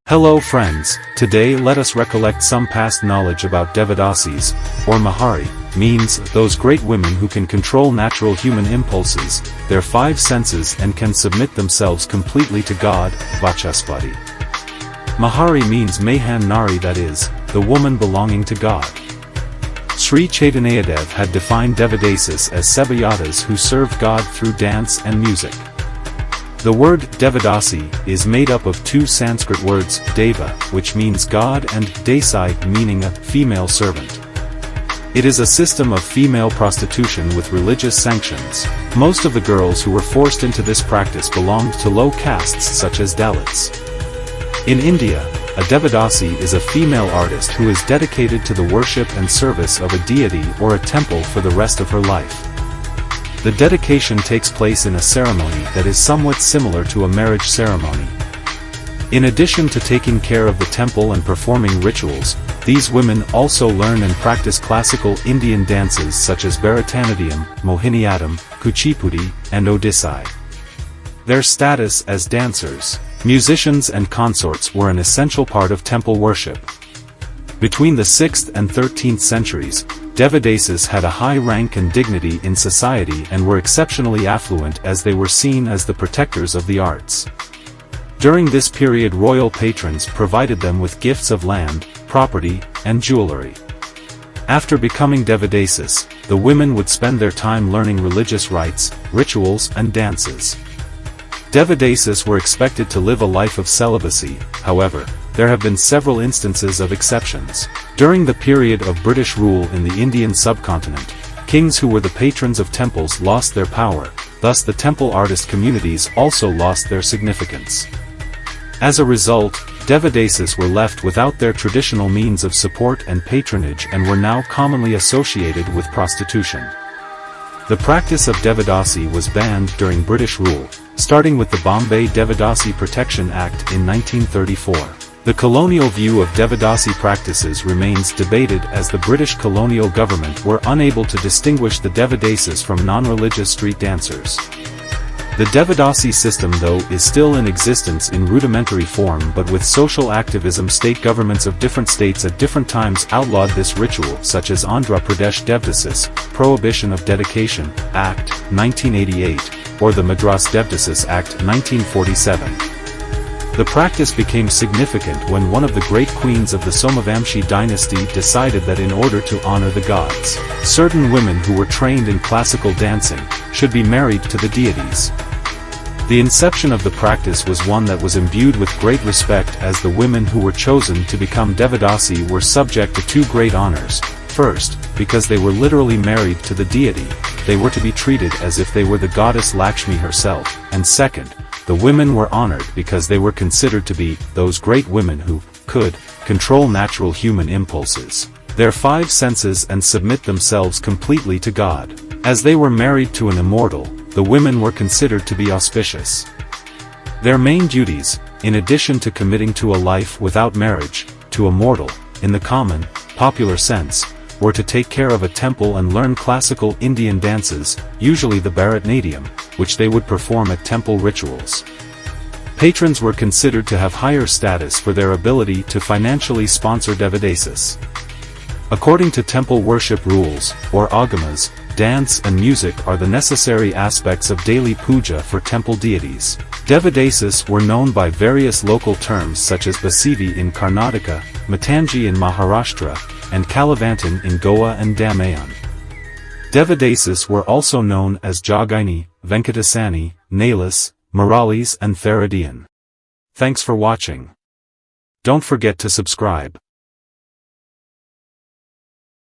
Hello friends, today let us recollect some past knowledge about Devadasis, or Mahari, means those great women who can control natural human impulses, their five senses and can submit themselves completely to God, Vachaspati. Mahari means Mahan Nari, that is, the woman belonging to God. Sri Chaitanyadev had defined Devadasis as Sebayatas who served God through dance and music. The word Devadasi is made up of two Sanskrit words, Deva, which means God, and Desai, meaning a female servant. It is a system of female prostitution with religious sanctions. Most of the girls who were forced into this practice belonged to low castes such as Dalits. In India, a Devadasi is a female artist who is dedicated to the worship and service of a deity or a temple for the rest of her life. The dedication takes place in a ceremony that is somewhat similar to a marriage ceremony. In addition to taking care of the temple and performing rituals, these women also learn and practice classical Indian dances such as Bharatanatyam, Mohiniyattam, Kuchipudi, and Odissi. Their status as dancers, musicians and consorts were an essential part of temple worship. Between the 6th and 13th centuries, Devadasis had a high rank and dignity in society and were exceptionally affluent as they were seen as the protectors of the arts. During this period, royal patrons provided them with gifts of land, property, and jewelry. After becoming Devadasis, the women would spend their time learning religious rites, rituals and dances. Devadasis were expected to live a life of celibacy. However, there have been several instances of exceptions. During the period of British rule in the Indian subcontinent, kings who were the patrons of temples lost their power, thus the temple artist communities also lost their significance. As a result, Devadasis were left without their traditional means of support and patronage and were now commonly associated with prostitution. The practice of Devadasi was banned during British rule, starting with the Bombay Devadasi Protection Act in 1934. The colonial view of Devadasi practices remains debated as the British colonial government were unable to distinguish the Devadasis from non-religious street dancers. The Devadasi system, though, is still in existence in rudimentary form, but with social activism, state governments of different states at different times outlawed this ritual, such as Andhra Pradesh Devdasis, Prohibition of Dedication, Act, 1988, or the Madras Devdasis Act, 1947. The practice became significant when one of the great queens of the Somavamshi dynasty decided that in order to honor the gods, certain women who were trained in classical dancing should be married to the deities. The inception of the practice was one that was imbued with great respect, as the women who were chosen to become Devadasi were subject to two great honors. First, because they were literally married to the deity, they were to be treated as if they were the goddess Lakshmi herself, and second, the women were honored because they were considered to be those great women who could control natural human impulses, their five senses, and submit themselves completely to God. As they were married to an immortal, the women were considered to be auspicious. Their main duties, in addition to committing to a life without marriage, to a mortal, in the common, popular sense, were to take care of a temple and learn classical Indian dances, usually the Bharatanatyam, which they would perform at temple rituals. Patrons were considered to have higher status for their ability to financially sponsor Devadasis. According to temple worship rules, or agamas, dance and music are the necessary aspects of daily puja for temple deities. Devadasis were known by various local terms such as Basivi in Karnataka, Matangi in Maharashtra, and Kalavantan in Goa and Damayan. Devadasis were also known as Jogini, Venkatasani, Nalis, Muralis and Theradian. Thanks for watching. Don't forget to subscribe.